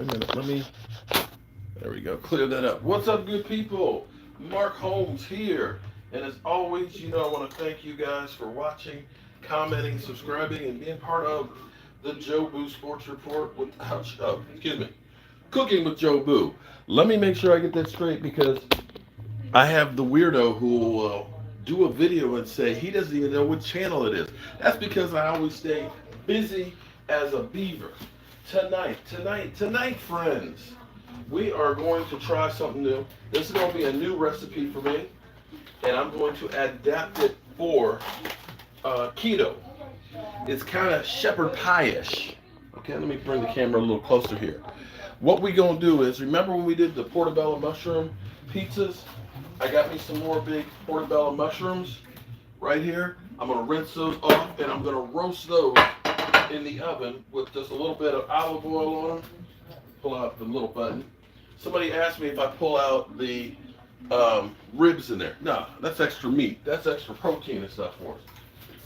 a minute. There we go. Clear that up. What's up, good people? Mark Holmes here. And as always, I want to thank you guys for watching, commenting, subscribing, and being part of the Joe Boo Sports Report with, Cooking with Joe Boo. Let me make sure I get that straight because I have the weirdo who will do a video and say he doesn't even know what channel it is. That's because I always stay busy as a beaver. Tonight, friends, we are going to try something new. This is going to be a new recipe for me, and I'm going to adapt it for keto. It's kind of shepherd pie-ish. Okay, let me bring the camera a little closer here. What we're going to do is, remember when we did the portobello mushroom pizzas? I got me some more big portobello mushrooms right here. I'm going to rinse those off, and I'm going to roast those in the oven with just a little bit of olive oil on them. Pull out the little button. Somebody asked me if I pull out the ribs in there. No, that's extra meat. That's extra protein and stuff for us.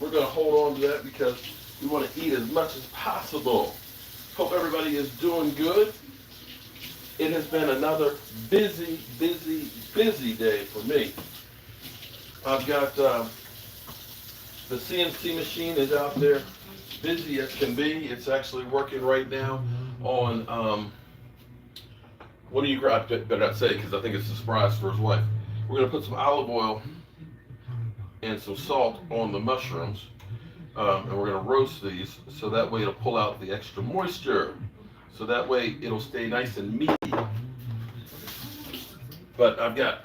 We're going to hold on to that because we want to eat as much as possible. Hope everybody is doing good. It has been another busy day for me. I've got the CNC machine is out there, busy as can be. It's actually working right now on, what do you, I better not say because I think it's a surprise for his wife. We're going to put some olive oil and some salt on the mushrooms, and we're going to roast these so that way it'll pull out the extra moisture. So that way it'll stay nice and meaty. But I've got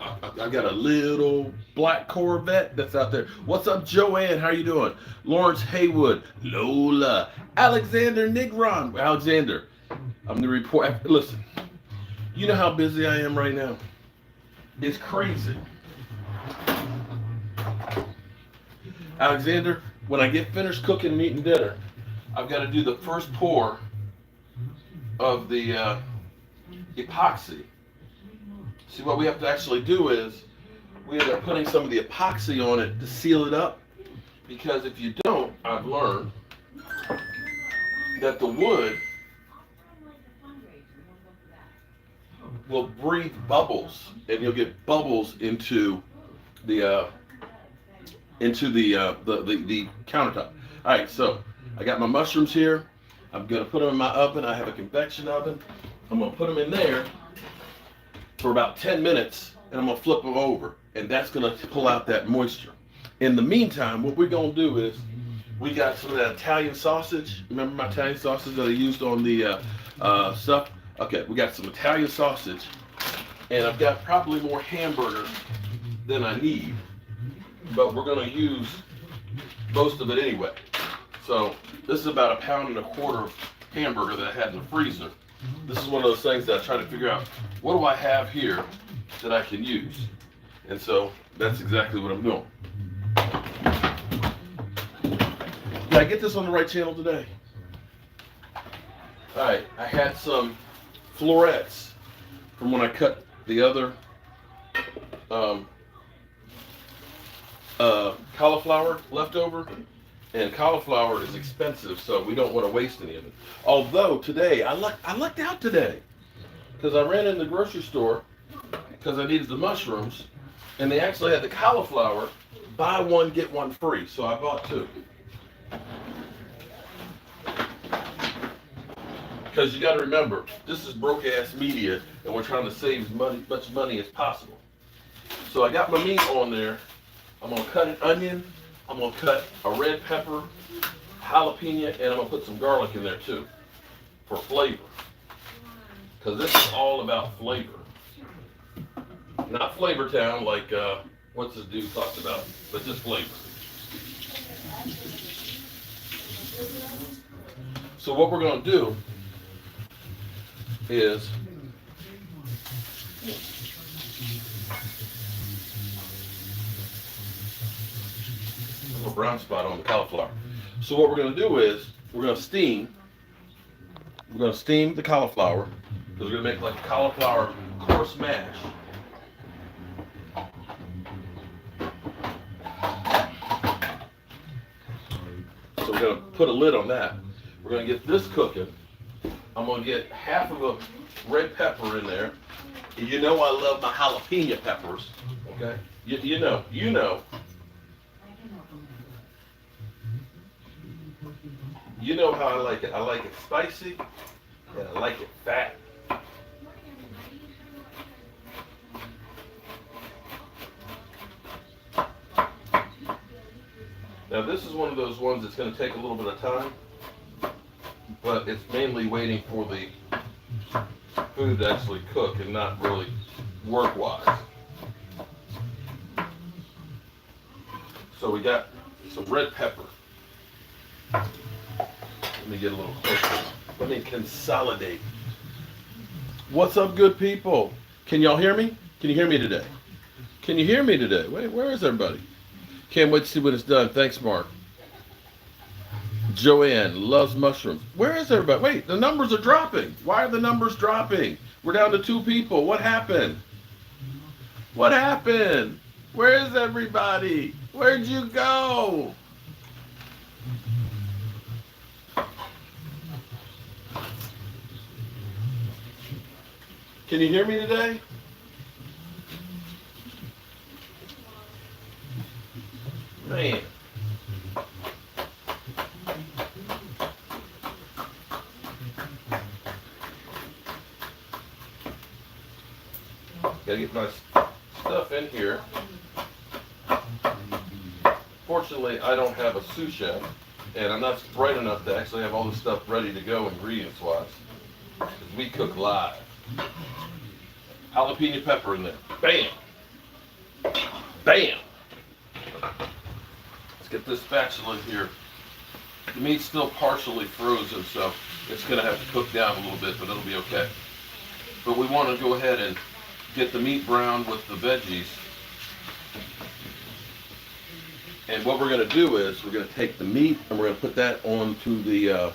a little black Corvette that's out there. What's up, Joanne? How you doing? Lawrence Haywood, Lola, Alexander Nigron. Alexander, I'm the report. Listen, you know how busy I am right now. It's crazy. Alexander, when I get finished cooking and eating dinner, I've got to do the first pour of the epoxy. See, what we have to actually do is we end up putting some of the epoxy on it to seal it up, because if you don't, I've learned that the wood will breathe bubbles, and you'll get bubbles into the countertop. All right, so I got my mushrooms here. I'm gonna put them in my oven. I have a convection oven. I'm gonna put them in there for about 10 minutes, and I'm gonna flip them over, and that's gonna pull out that moisture. In the meantime, what we're gonna do is we got some of that Italian sausage. Remember my Italian sausage that I used on the stuff? Okay, we got some Italian sausage, and I've got probably more hamburgers than I need, but we're gonna use most of it anyway. So this is about 1.25 pounds of hamburger that I had in the freezer. This is one of those things that I try to figure out, what do I have here that I can use? And so that's exactly what I'm doing. Did I get this on the right channel today? All right, I had some florets from when I cut the other cauliflower left over. And cauliflower is expensive, so we don't want to waste any of it. Although today, I lucked out today, because I ran in the grocery store because I needed the mushrooms, and they actually had the cauliflower, buy one, get one free. So I bought two. Because you got to remember, this is broke-ass media, and we're trying to save as much money as possible. So I got my meat on there. I'm going to cut an onion. I'm going to cut a red pepper, jalapeno, and I'm going to put some garlic in there too for flavor. Because this is all about flavor. Not Flavor Town like what's this dude talked about, but just flavor. So what we're going to do is a brown spot on the cauliflower. So what we're going to do is we're going to steam the cauliflower, because we're going to make like a cauliflower coarse mash. So we're going to put a lid on that. We're going to get this cooking. I'm gonna get half of a red pepper in there. You know I love my jalapeno peppers. Okay? You know. You know how I like it. I like it spicy and I like it fat. Now this is one of those ones that's going to take a little bit of time, but it's mainly waiting for the food to actually cook and not really work-wise. So we got some red pepper. Let me get a little closer. Let me consolidate. What's up, good people? Can y'all hear me? Can you hear me today? Can you hear me today? Wait, where is everybody? Can't wait to see when it's done. Thanks, Mark. Joanne loves mushrooms. Where is everybody? Wait, the numbers are dropping. Why are the numbers dropping? We're down to 2 people. What happened? What happened? Where is everybody? Where'd you go? Can you hear me today? Man. Gotta get my stuff in here. Fortunately, I don't have a sous chef, and I'm not bright enough to actually have all this stuff ready to go ingredients-wise. Because we cook live. Jalapeno pepper in there. Bam! Bam! Let's get this spatula here. The meat's still partially frozen, so it's going to have to cook down a little bit, but it'll be okay. But we want to go ahead and get the meat browned with the veggies. And what we're going to do is we're going to take the meat and we're going to put that onto the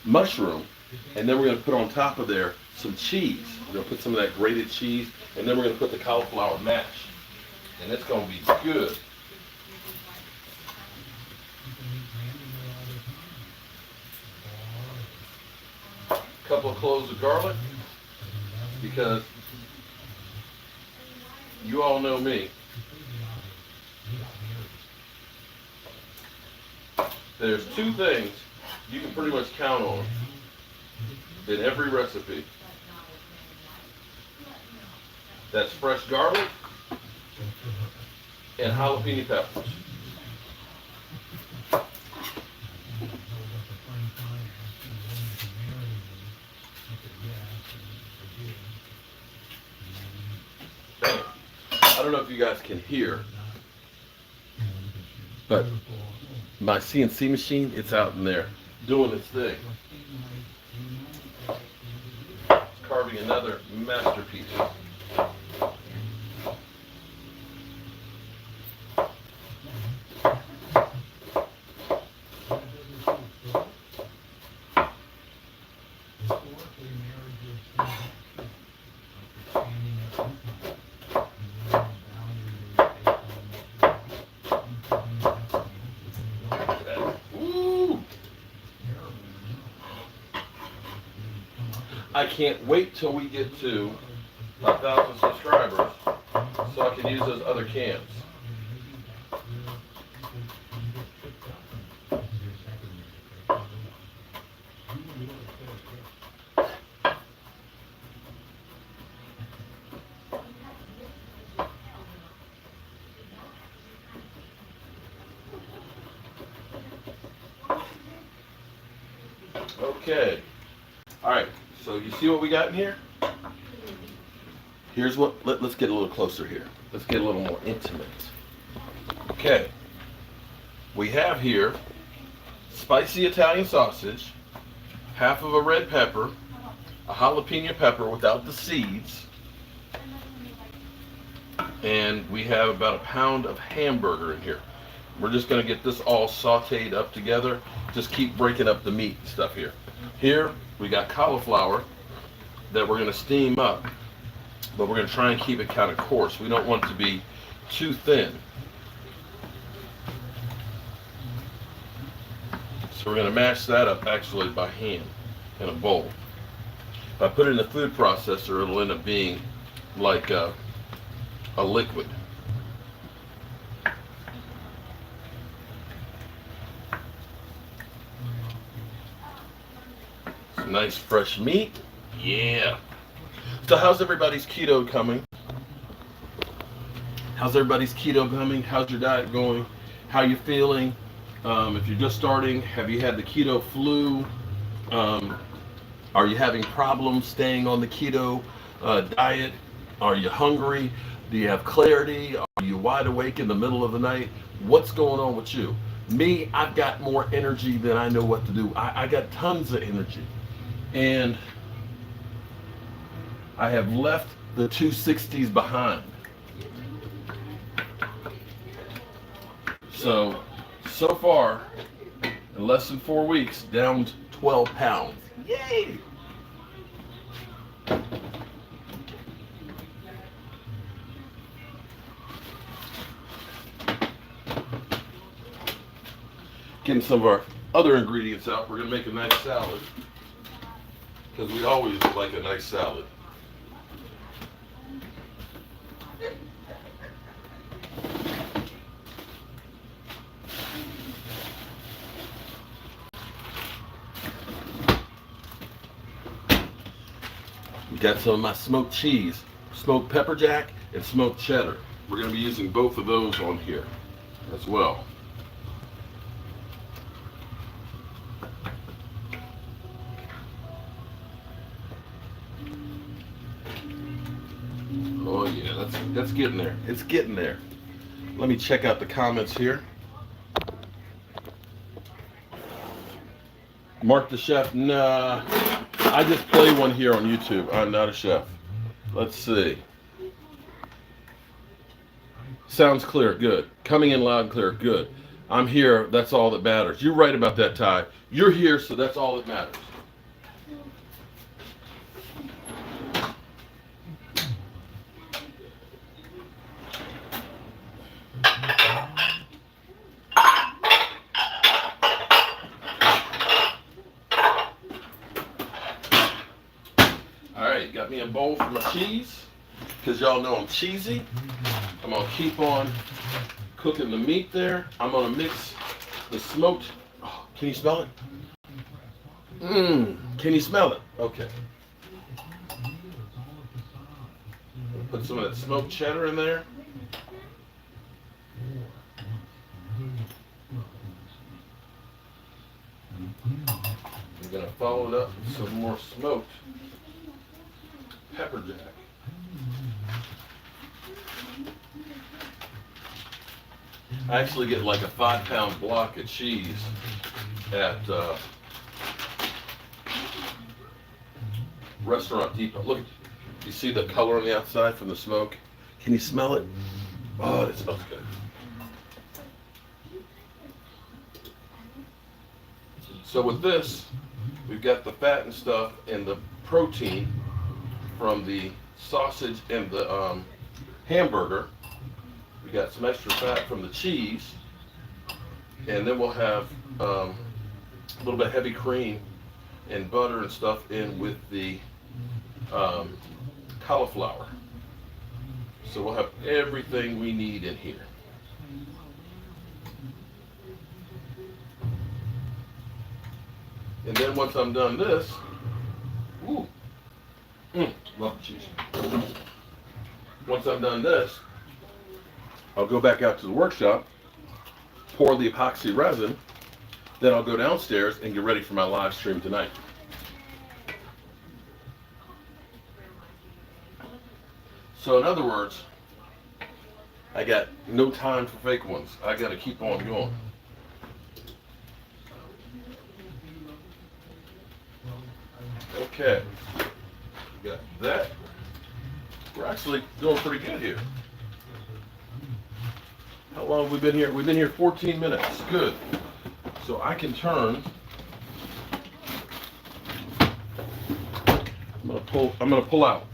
mushroom, and then we're going to put on top of there some cheese. We're going to put some of that grated cheese, and then we're going to put the cauliflower mash. And it's going to be good. A couple of cloves of garlic, because you all know me. There's 2 things you can pretty much count on in every recipe. That's fresh garlic and jalapeno peppers. Bam. I don't know if you guys can hear, but my CNC machine, it's out in there doing its thing. It's carving another masterpiece. I can't wait till we get to 1,000 subscribers so I can use those other cans. Okay. All right. So you see what we got in here? Here's what, let's get a little closer here. Let's get a little more intimate. Okay. We have here spicy Italian sausage, half of a red pepper, a jalapeno pepper without the seeds, and we have about 1 pound of hamburger in here. We're just going to get this all sauteed up together. Just keep breaking up the meat and stuff here. Here we got cauliflower that we're going to steam up, but we're going to try and keep it kind of coarse. We don't want it to be too thin. So we're going to mash that up actually by hand in a bowl. If I put it in the food processor, it'll end up being like a liquid. Some nice fresh meat. Yeah. So how's everybody's keto coming? How's everybody's keto coming? How's your diet going? How you feeling? If you're just starting, have you had the keto flu? Are you having problems staying on the keto diet? Are you hungry? Do you have clarity? Are you wide awake in the middle of the night? What's going on with you? Me, I've got more energy than I know what to do. I got tons of energy. And I have left the 260s behind. So far, in less than 4 weeks, down 12 pounds. Yay! Getting some of our other ingredients out. We're going to make a nice salad, because we always like a nice salad. Got some of my smoked cheese, smoked pepper jack, and smoked cheddar. We're going to be using both of those on here as well. Oh yeah, that's getting there. It's getting there. Let me check out the comments here. Mark the chef, nah. I just play one here on YouTube. I'm not a chef. Let's see. Sounds clear, good. Coming in loud and clear, good. I'm here, that's all that matters. You're right about that, Ty. You're here, so that's all that matters. Alright, got me a bowl for my cheese, because y'all know I'm cheesy. I'm going to keep on cooking the meat there. I'm going to mix the smoked, oh, can you smell it? Can you smell it? Okay. Put some of that smoked cheddar in there. I'm going to follow it up with some more smoked pepper jack. I actually get like a 5-pound block of cheese at Restaurant Depot. Look, you see the color on the outside from the smoke? Can you smell it? Oh, it smells good. So with this, we've got the fat and stuff and the protein from the sausage and the hamburger. We got some extra fat from the cheese, and then we'll have a little bit of heavy cream and butter and stuff in with the cauliflower. So we'll have everything we need in here. And then once I'm done this, love the cheese. Once I'm done this, I'll go back out to the workshop, pour the epoxy resin, then I'll go downstairs and get ready for my live stream tonight. So in other words, I got no time for fake ones. I got to keep on going. Okay, we got that. We're actually doing pretty good here. How long have we been here? We've been here 14 minutes. Good. So I can turn. I'm gonna pull out.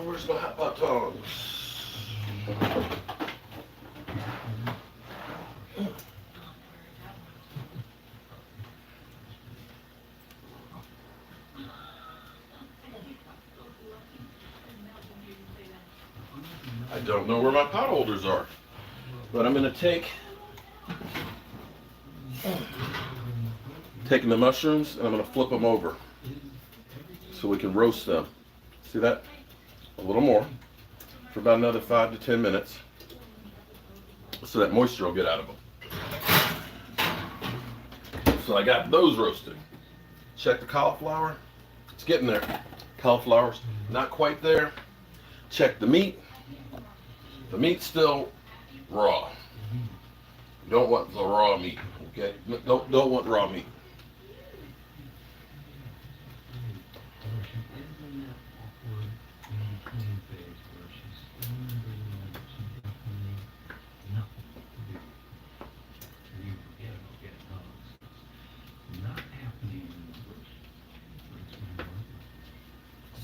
Where's my hot tongs? don't know where my pot holders are, but I'm going to taking the mushrooms, and I'm going to flip them over so we can roast them. See that? A little more for about another 5 to 10 minutes so that moisture will get out of them. So I got those roasted. Check the cauliflower. It's getting there. Cauliflower's not quite there. Check the meat. The meat's still raw. You don't want the raw meat, okay? Don't want raw meat.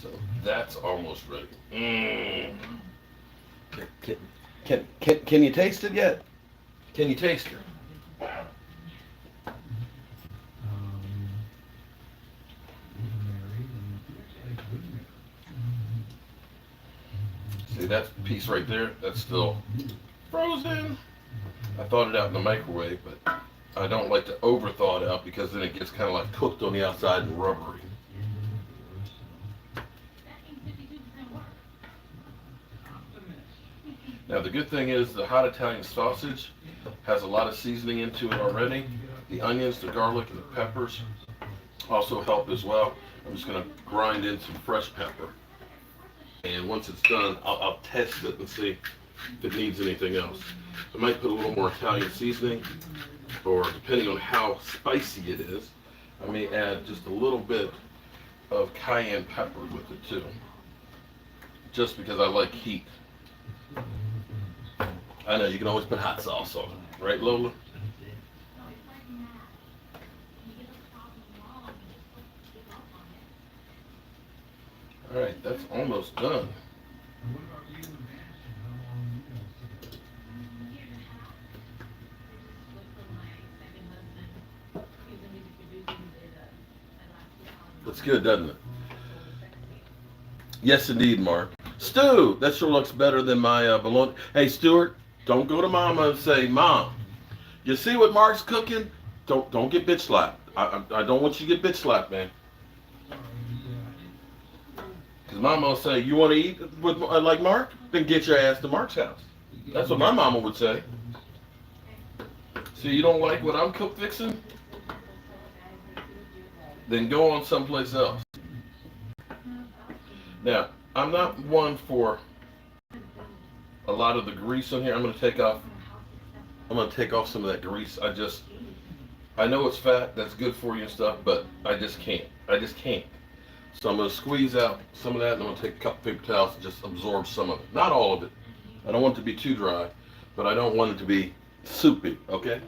So that's almost ready. Can you taste it yet? Can you taste it? See that piece right there? That's still frozen. I thawed it out in the microwave, but I don't like to over thaw it out because then it gets kind of like cooked on the outside and rubbery. Now the good thing is the hot Italian sausage has a lot of seasoning into it already. The onions, the garlic, and the peppers also help as well. I'm just going to grind in some fresh pepper. And once it's done, I'll test it and see if it needs anything else. I might put a little more Italian seasoning, or depending on how spicy it is, I may add just a little bit of cayenne pepper with it too. Just because I like heat. I know you can always put hot sauce on it, right, Lola? All right, that's almost done. Looks good, doesn't it? Yes, indeed, Mark. Stu, that sure looks better than my bologna. Hey, Stuart, don't go to Mama and say, Mom, you see what Mark's cooking? Don't get bitch slapped. I don't want you to get bitch slapped, man. Because Mama will say, you want to eat with like Mark? Then get your ass to Mark's house. That's what my mama would say. See, you don't like what I'm fixing? Then go on someplace else. Now, I'm not one for a lot of the grease on here. I'm going to take off some of that grease. I know it's fat, that's good for you and stuff, but I just can't. So I'm going to squeeze out some of that, and I'm going to take a couple paper towels and just absorb some of it. Not all of it. I don't want it to be too dry, but I don't want it to be soupy, okay?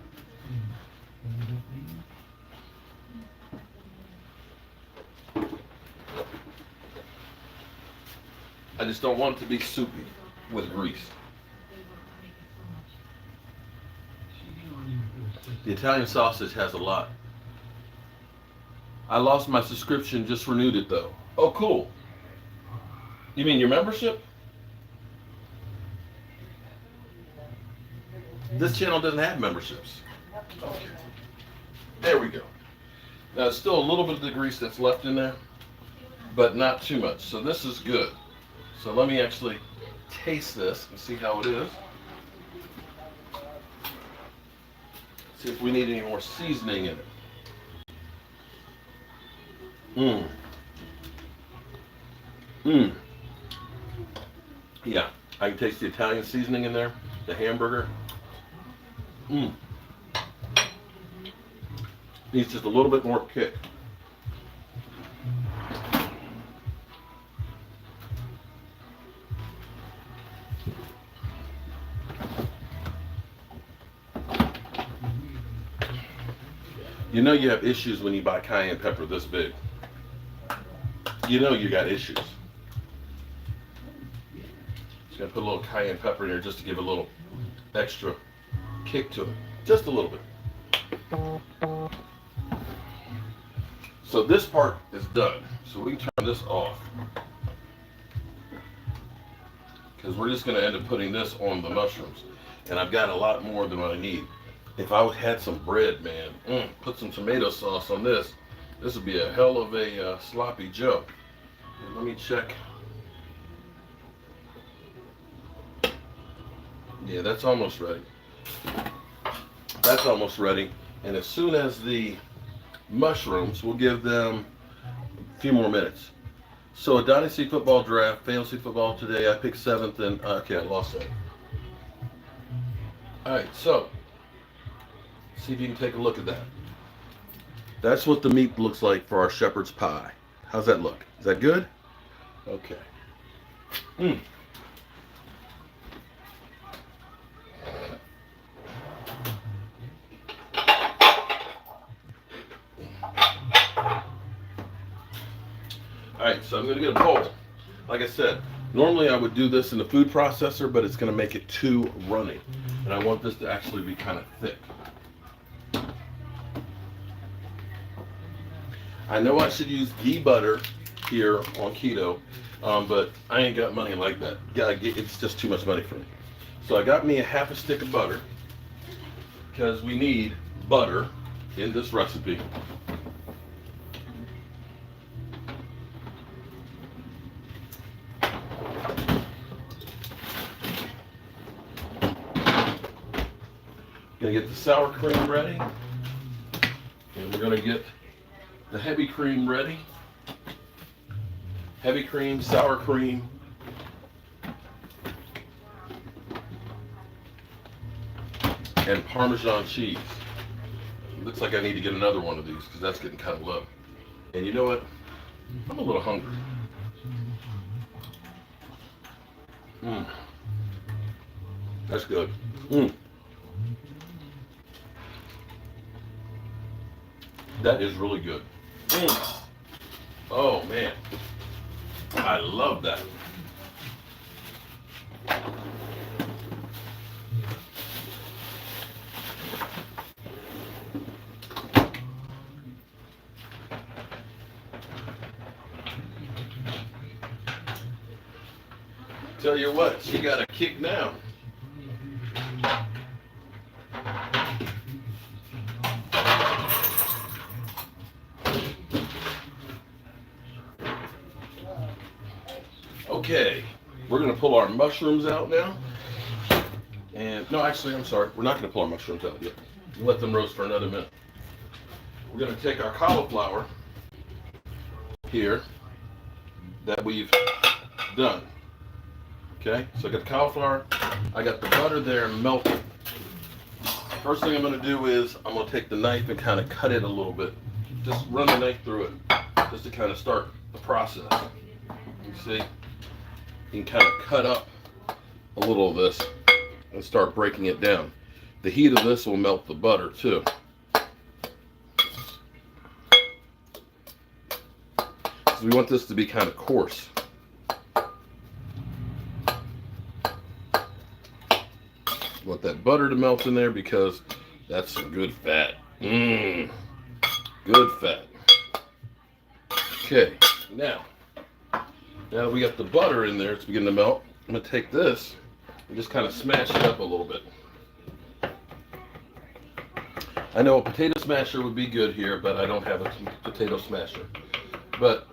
I just don't want it to be soupy with grease. The Italian sausage has a lot. I lost my subscription, just renewed it though. Oh, cool. You mean your membership? This channel doesn't have memberships. Okay. There we go. Now, there's still a little bit of the grease that's left in there, but not too much. So this is good. So let me actually taste this and see how it is. See if we need any more seasoning in it. Yeah, I can taste the Italian seasoning in there, the hamburger. Needs just a little bit more kick. You know you have issues when you buy cayenne pepper this big. You know you got issues. Just gotta put a little cayenne pepper in there just to give a little extra kick to it. Just a little bit. So this part is done. So we can turn this off. because we're just going to end up putting this on the mushrooms. And I've got a lot more than what I need. If I had some bread, man, put some tomato sauce on this, this would be a hell of a sloppy Joe. And let me check. Yeah, that's almost ready. That's almost ready. And as soon as the mushrooms, we'll give them a few more minutes. So a dynasty football draft, fantasy football today. I picked 7th, and okay, I lost that. All right, so see if you can take a look at that. That's what the meat looks like for our shepherd's pie. How's that look? Is that good? Okay. Alright, so I'm going to get a bowl. Like I said, normally I would do this in the food processor, but it's going to make it too runny. And I want this to actually be kind of thick. I know I should use ghee butter here on keto, but I ain't got money like that. It's just too much money for me. So I got me a half a stick of butter, because we need butter in this recipe. Gonna get the sour cream ready, and we're gonna get the heavy cream ready. Heavy cream, sour cream, and Parmesan cheese. It looks like I need to get another one of these because that's getting kind of low. And you know what? I'm a little hungry. That's good. That is really good. Oh man, I love that. Tell you what, she got a kick now. Okay, we're going to pull our mushrooms out now. And, no, actually, I'm sorry. We're not going to pull our mushrooms out yet. We'll let them roast for another minute. We're going to take our cauliflower here that we've done. Okay, so I got the cauliflower. I got the butter there melted. First thing I'm going to do is I'm going to take the knife and kind of cut it a little bit. Just run the knife through it just to kind of start the process. You see? You can kind of cut up a little of this and start breaking it down. The heat of this will melt the butter too. So we want this to be kind of coarse. You want that butter to melt in there because that's some good fat. Good fat. Okay, now that we got the butter in there, it's beginning to melt. I'm going to take this and just kind of smash it up a little bit. I know a potato smasher would be good here, but I don't have a potato smasher. But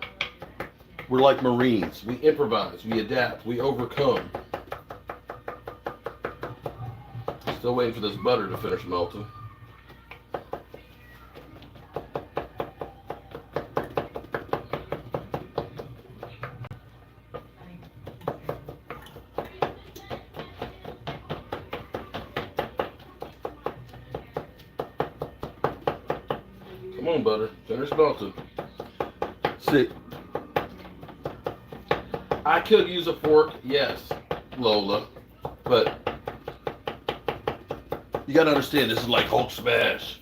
we're like Marines. We improvise, we adapt, we overcome. Still waiting for this butter to finish melting. Come on, butter. Finish melting. See, I could use a fork, yes, Lola, but you gotta understand this is like Hulk smash,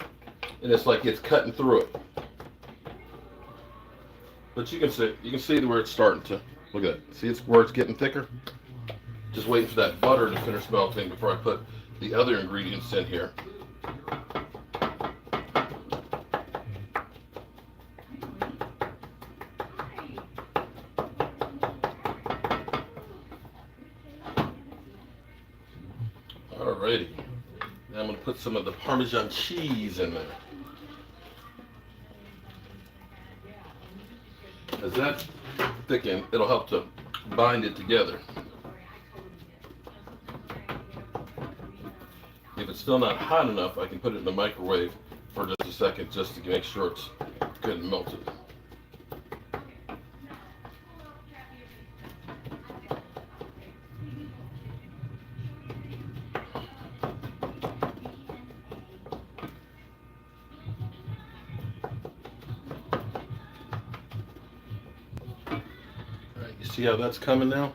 and it's like it's cutting through it. But you can see where it's starting to. Look at that. See, it's where it's getting thicker. Just waiting for that butter to finish melting before I put the other ingredients in here. Alrighty. Now I'm going to put some of the Parmesan cheese in there. As that thickens, it'll help to bind it together. If it's still not hot enough, I can put it in the microwave for just a second just to make sure it's good and melted. You see how that's coming now?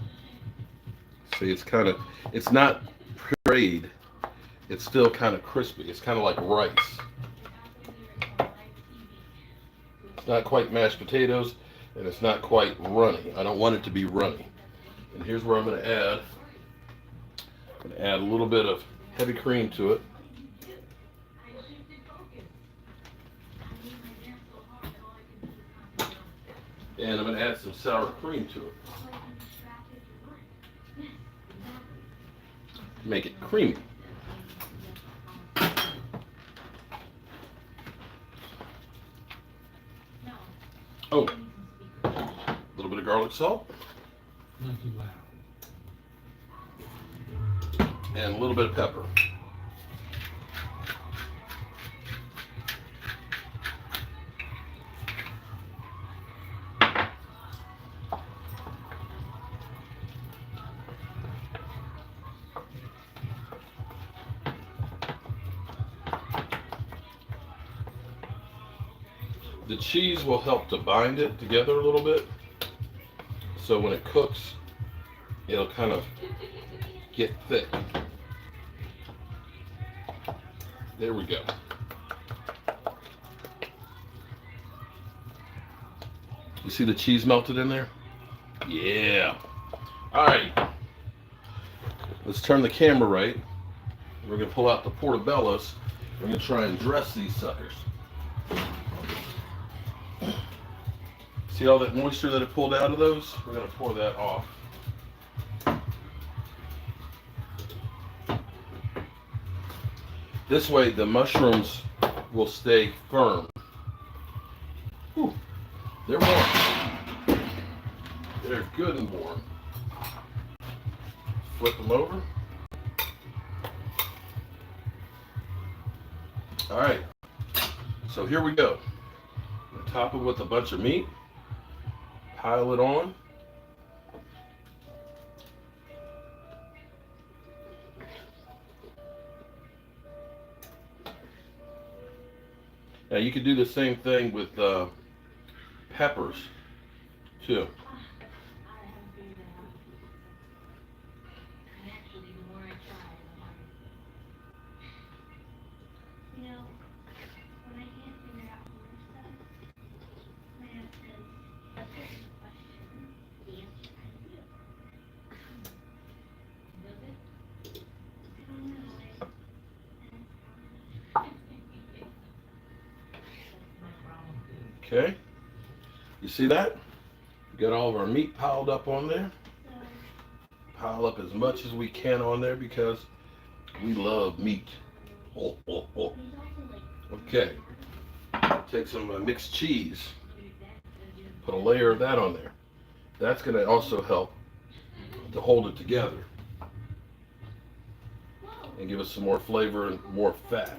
See, it's not pureed. It's still kind of crispy. It's kind of like rice. It's not quite mashed potatoes, and it's not quite runny. I don't want it to be runny. And here's where I'm going to add. I'm going to add a little bit of heavy cream to it. And I'm going to add some sour cream to it. Make it creamy. Oh, a little bit of garlic salt. Not too loud. And a little bit of pepper. The cheese will help to bind it together a little bit, so when it cooks, it'll kind of get thick. There we go. You see the cheese melted in there? Yeah. All right. Let's turn the camera right. We're going to pull out the portobellos. We're going to try and dress these suckers. See all that moisture that it pulled out of those? We're going to pour that off. This way the mushrooms will stay firm. Whew. They're warm. They're good and warm. Flip them over. All right. So here we go. Top it with a bunch of meat. Pile it on. Now you could do the same thing with peppers too. Okay, you see that? We got all of our meat piled up on there. Pile up as much as we can on there because we love meat. Oh, oh, oh. Okay, take some mixed cheese. Put a layer of that on there. That's going to also help to hold it together and give us some more flavor and more fat.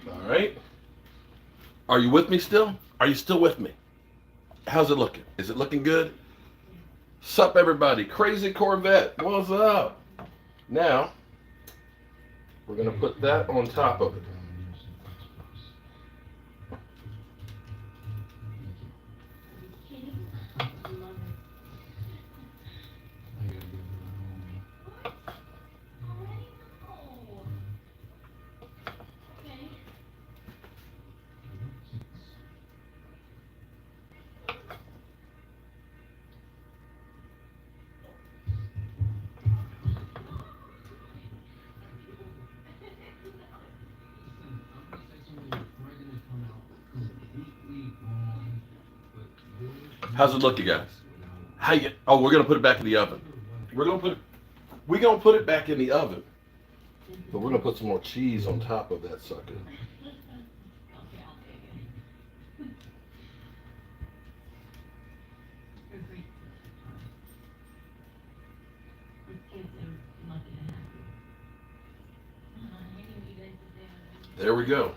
All right. Are you with me still? Are you still with me? How's it looking? Is it looking good? Sup, everybody? Crazy Corvette, what's up? Now, we're going to put that on top of it. How's it look, you guys? How you? Oh, we're gonna put it back in the oven. We're gonna put it back in the oven, but we're gonna put some more cheese on top of that sucker. There we go.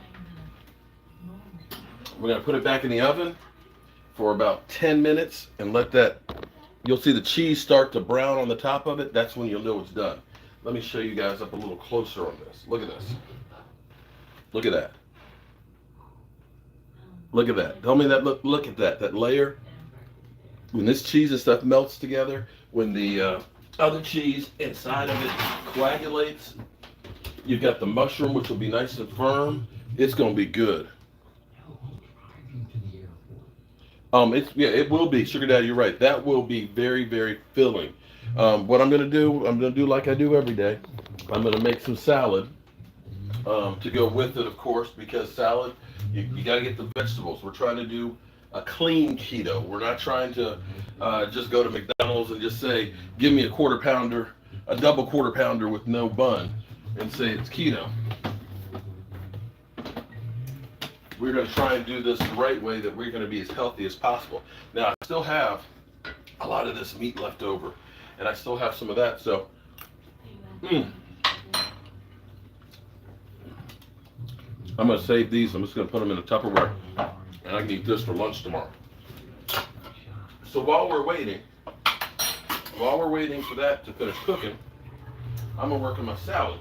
We're gonna put it back in the oven for about 10 minutes and let that, you'll see the cheese start to brown on the top of it. That's when you'll know it's done. Let me show you guys up a little closer on this. Look at this. Look at that. Look at that. Tell me that, look at that layer. When this cheese and stuff melts together, when the other cheese inside of it coagulates, you've got the mushroom, which will be nice and firm. It's gonna be good. It will be, Sugar Daddy, you're right. That will be very, very filling. What I'm gonna do like I do every day. I'm gonna make some salad to go with it, of course, because salad, you gotta get the vegetables. We're trying to do a clean keto. We're not trying to just go to McDonald's and just say, give me a quarter pounder, a double quarter pounder with no bun, and say it's keto. We're going to try and do this the right way, that we're going to be as healthy as possible. Now, I still have a lot of this meat left over, and I still have some of that, so I'm going to save these. I'm just going to put them in a Tupperware, and I can eat this for lunch tomorrow. So while we're waiting for that to finish cooking, I'm going to work on my salad.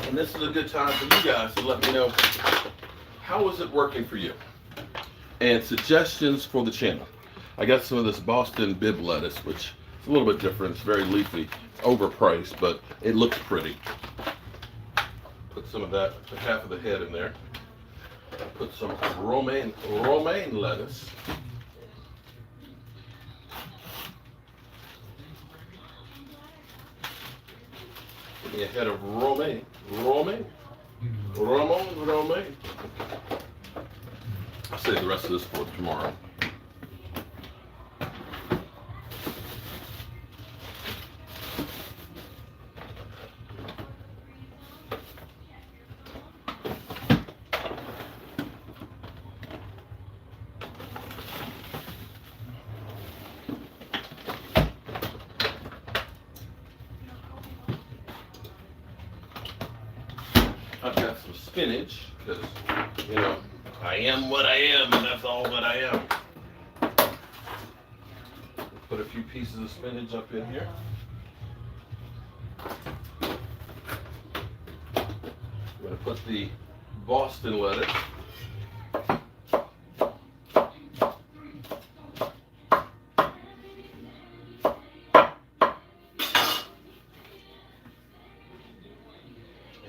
And this is a good time for you guys to let me know, how is it working for you? And suggestions for the channel. I got some of this Boston bib lettuce, which is a little bit different. It's very leafy, overpriced, but it looks pretty. Put some of that, put half of the head in there. Put some romaine lettuce. Give me a head of romaine. I'll save the rest of this for tomorrow. I've got some spinach, because, I am what I am, and that's all that I am. Put a few pieces of spinach up in here. I'm going to put the Boston lettuce.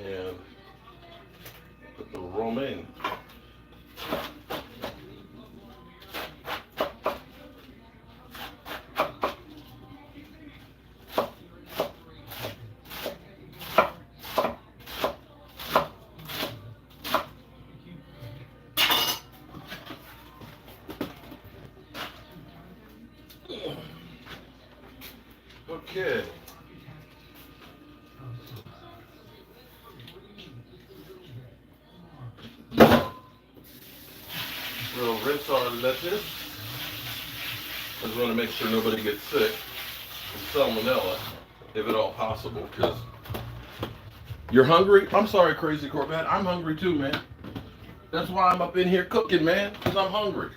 And put the romaine. Okay. We'll rinse our lettuce, because we want to make sure nobody gets sick from salmonella, if at all possible, because you're hungry? I'm sorry, Crazy Corvette. I'm hungry too, man. That's why I'm up in here cooking, man, because I'm hungry.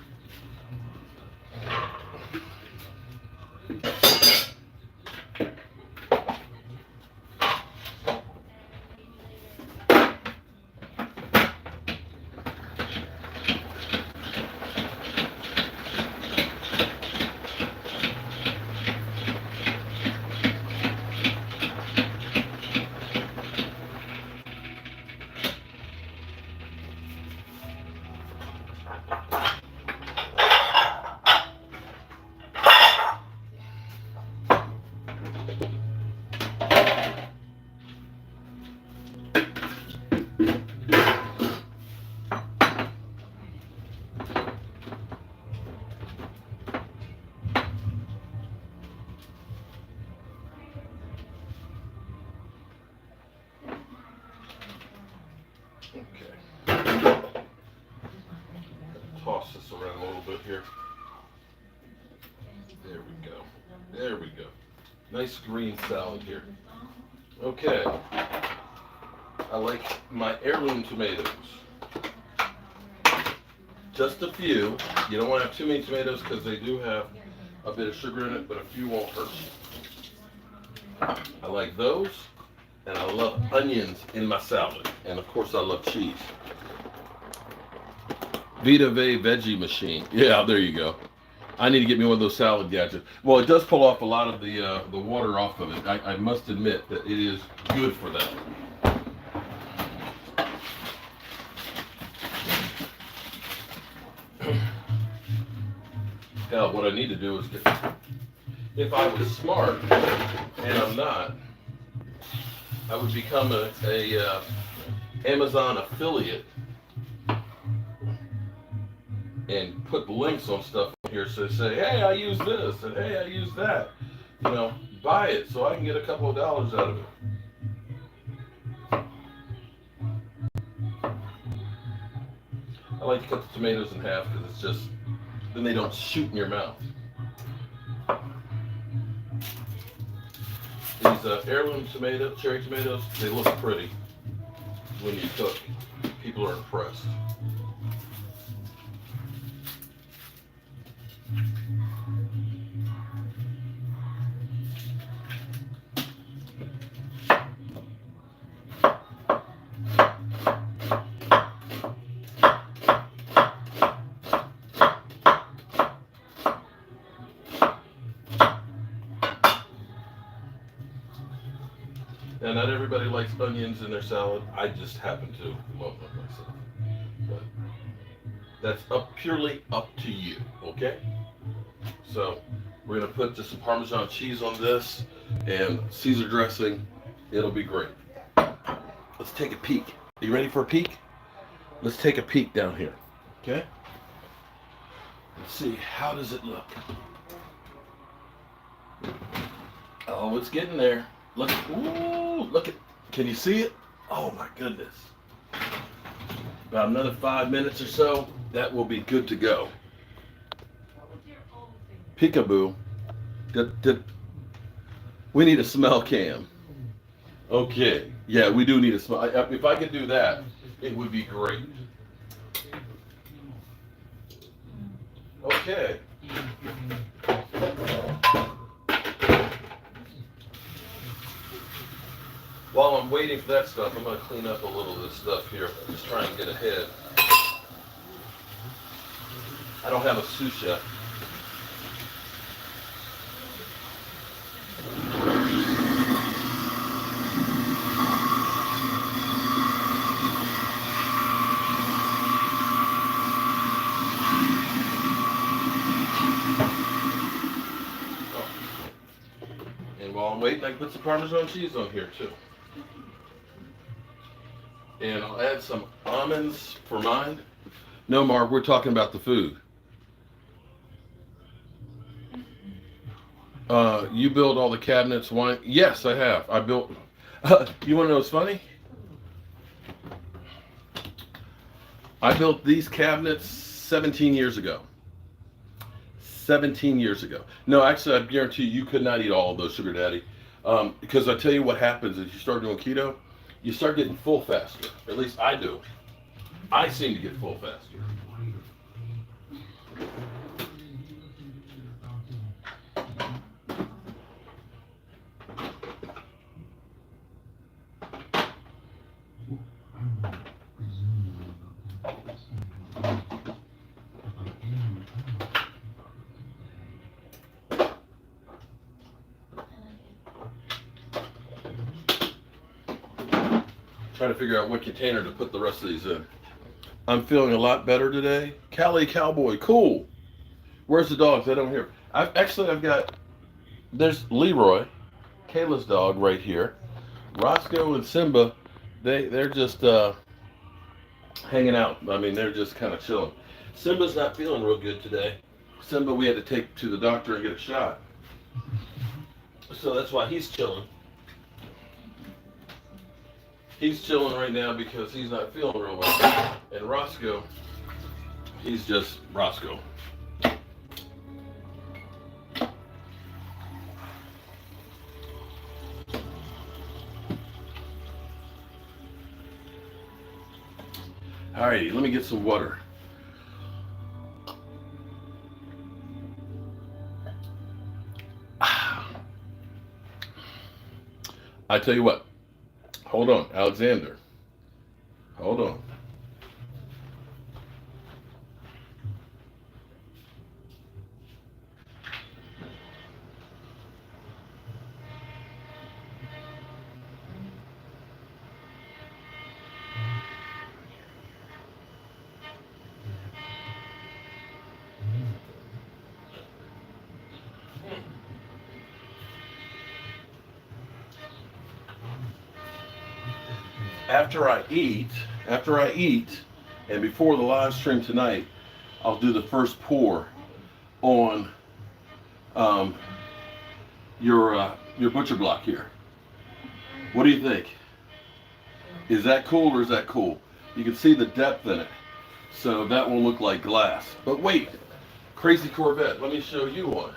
around a little bit here. There we go. There we go. Nice green salad here. Okay. I like my heirloom tomatoes. Just a few. You don't want to have too many tomatoes because they do have a bit of sugar in it, but a few won't hurt. I like those, and I love onions in my salad. And of course I love cheese. Vita Vea Veggie Machine. Yeah, there you go. I need to get me one of those salad gadgets. Well, it does pull off a lot of the water off of it. I must admit that it is good for that. Hell, what I need to do is get, if I was smart, and I'm not, I would become a Amazon affiliate and put links on stuff here, so say, hey, I use this, and hey, I use that. You know, buy it so I can get a couple of dollars out of it. I like to cut the tomatoes in half because it's just, then they don't shoot in your mouth. These heirloom tomatoes, cherry tomatoes, they look pretty when you cook. People are impressed. Now, not everybody likes onions in their salad. I just happen to love them myself. But that's purely up to you, okay? So we're gonna put just some Parmesan cheese on this and Caesar dressing. It'll be great. Let's take a peek. Are you ready for a peek? Let's take a peek down here, okay? Let's see, how does it look? Oh, it's getting there. Look, ooh, look at, can you see it? Oh my goodness. About another 5 minutes or so, that will be good to go. Peekaboo. We need a smell cam. Okay, yeah, we do need a smell. If I could do that, it would be great. Okay. While I'm waiting for that stuff, I'm going to clean up a little of this stuff here. Just try and get ahead. I don't have a sous chef. And while I'm waiting, I can put some Parmesan cheese on here too. And I'll add some almonds for mine. No, Mark, we're talking about the food. You build all the cabinets, wine? Yes, I have. I built. You want to know what's funny? I built these cabinets 17 years ago. 17 years ago. No, actually, I guarantee you could not eat all of those, Sugar Daddy. Because I tell you what happens is you start doing keto, you start getting full faster. At least I do. I seem to get full faster. Trying to figure out what container to put the rest of these in. I'm feeling a lot better today. Cali Cowboy, cool. Where's the dogs? I don't hear. I've got, there's Leroy, Kayla's dog right here. Roscoe and Simba, they're just hanging out. I mean, they're just kind of chilling. Simba's not feeling real good today. Simba, we had to take to the doctor and get a shot. So that's why he's chilling. He's chilling right now because he's not feeling real well. And Roscoe, He's just Roscoe. Alrighty, let me get some water. I tell you what, hold on, Alexander. Hold on. After I eat, and before the live stream tonight, I'll do the first pour on your butcher block here. What do you think? Is that cool or is that cool? You can see the depth in it, so that will look like glass. But wait, crazy Corvette. Let me show you one.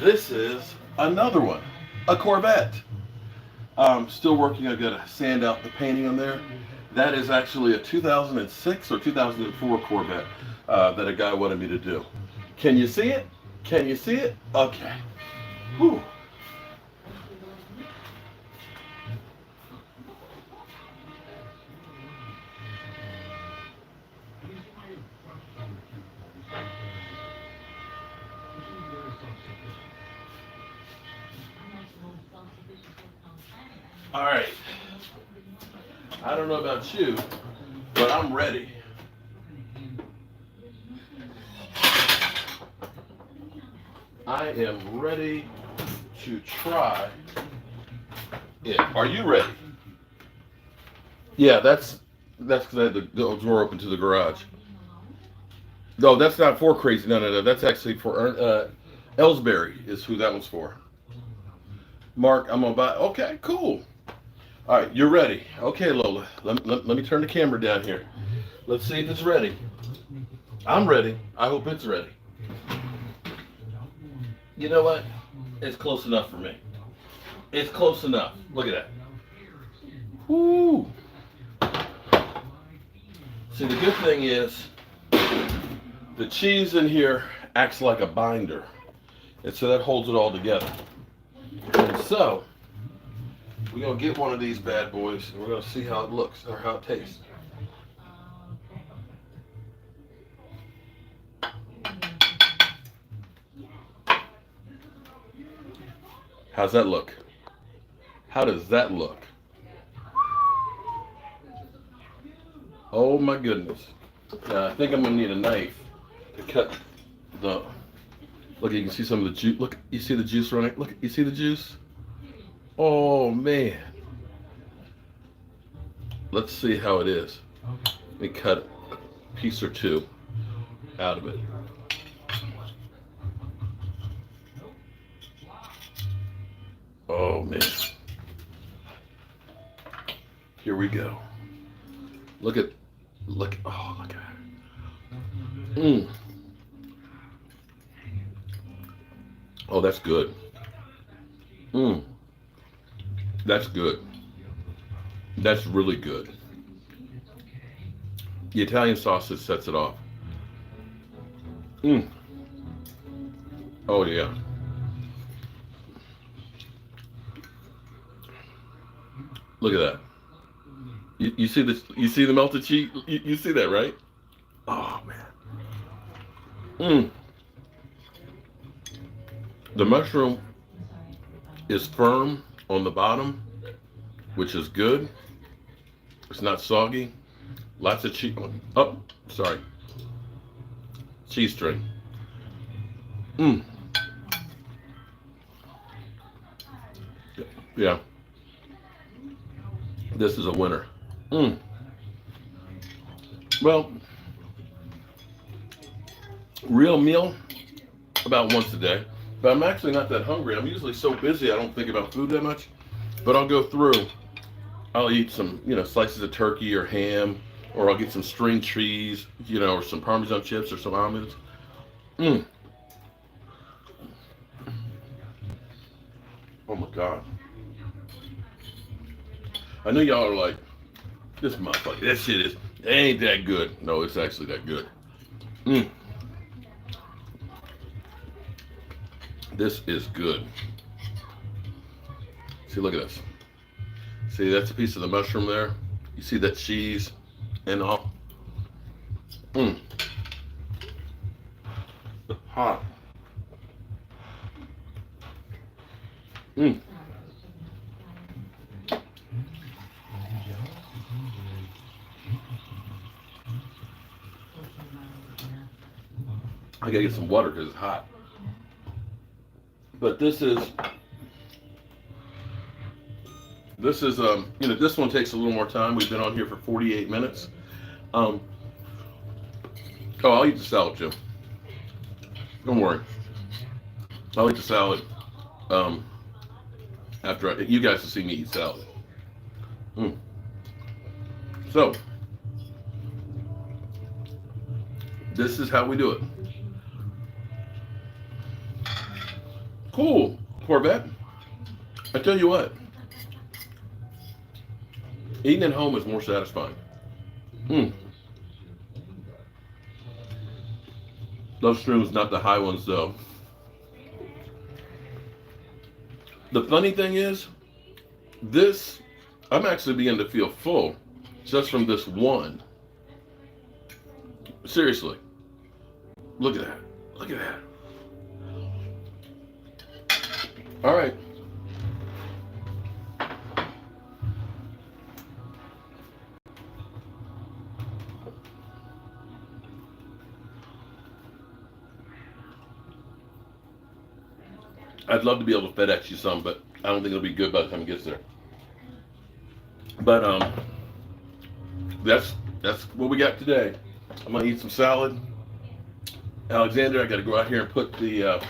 This is another one, a Corvette. I'm still working. I've got to sand out the painting on there. That is actually a 2006 or 2004 Corvette that a guy wanted me to do. Can you see it? Can you see it? Okay. Whew. All right. I don't know about you, but I'm ready. I am ready to try it. Are you ready? Yeah, that's because I had the door open to the garage. No, that's not for Crazy. No. That's actually for Ellsbury is who that one's for. Mark, I'm gonna buy. Okay, cool. All right, you're ready. Okay, Lola. Let me turn the camera down here. Let's see if it's ready. I'm ready. I hope it's ready. You know what? It's close enough for me. It's close enough. Look at that. Woo! See, the good thing is the cheese in here acts like a binder. And so that holds it all together. And so, we're going to get one of these bad boys and we're going to see how it looks or how it tastes. How's that look? How does that look? Oh my goodness. Now, I think I'm going to need a knife to cut the... Look, you can see some of the juice. Look, you see the juice running? Look, you see the juice? Oh man. Let's see how it is. Let me cut a piece or two out of it. Oh man. Here we go. Look at that. Oh, that's good. That's good. That's really good. The Italian sausage sets it off. Oh yeah. Look at that. You see this? You see the melted cheese? You see that, right? Oh man. The mushroom is firm on the bottom, which is good. It's not soggy. Lots of cheese. Oh, sorry. Cheese string. Mm. Yeah. This is a winner. Mm. Well, real meal about once a day. But I'm actually not that hungry. I'm usually so busy I don't think about food that much. But I'll go through. I'll eat some, slices of turkey or ham, or I'll get some string cheese, or some Parmesan chips or some almonds. Mm. Oh my God. I know y'all are like, this motherfucker, that shit it ain't that good. No, it's actually that good. Mm. This is good. See, look at this. See, that's a piece of the mushroom there. You see that cheese and all. Mm. Hot. Mm. I gotta get some water because it's hot. But this is this one takes a little more time. We've been on here for 48 minutes. Oh, I'll eat the salad, Jim. Don't worry. I'll eat the salad after you guys will see me eat salad. Mm. So, this is how we do it. Cool, Corvette. I tell you what, eating at home is more satisfying. Mm. Those shrooms, not the high ones though. The funny thing is, I'm actually beginning to feel full just from this one. Seriously. Look at that. Look at that. All right. I'd love to be able to FedEx you some, but I don't think it'll be good by the time it gets there. But that's what we got today. I'm gonna eat some salad. Alexander, I got to go out here and put the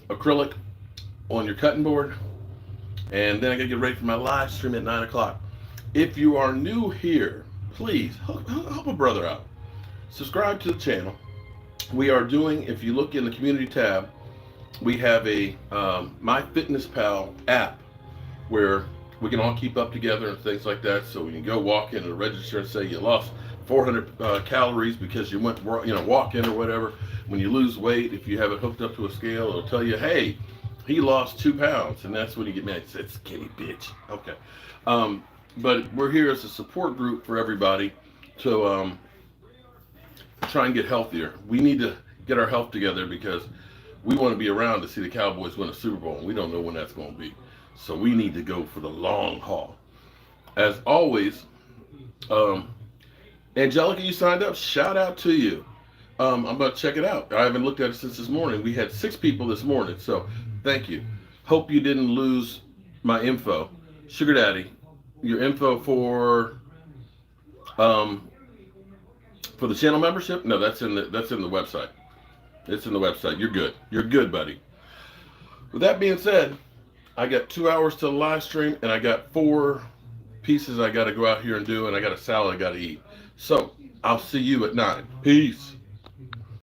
acrylic on your cutting board, and then I got to get ready for my live stream at 9 o'clock. If you are new here, please help a brother out. Subscribe to the channel. We are doing, if you look in the community tab, we have a MyFitnessPal app where we can all keep up together and things like that. So we can go walk in and register and say you lost 400 calories because you went walking or whatever. When you lose weight, if you have it hooked up to a scale, it'll tell you, hey, he lost 2 pounds, and that's when you get mad. It's kitty bitch. Okay, but we're here as a support group for everybody to try and get healthier. We need to get our health together because we want to be around to see the Cowboys win a Super Bowl, and we don't know when that's going to be. So we need to go for the long haul. As always, Angelica, you signed up. Shout out to you. I'm about to check it out. I haven't looked at it since this morning. We had 6 people this morning, so thank you. Hope you didn't lose my info. Sugar Daddy, your info for the channel membership? No, that's in the website. It's in the website. You're good. You're good, buddy. With that being said, I got 2 hours to the live stream, and I got 4 pieces I got to go out here and do, and I got a salad I got to eat. So I'll see you at 9. Peace.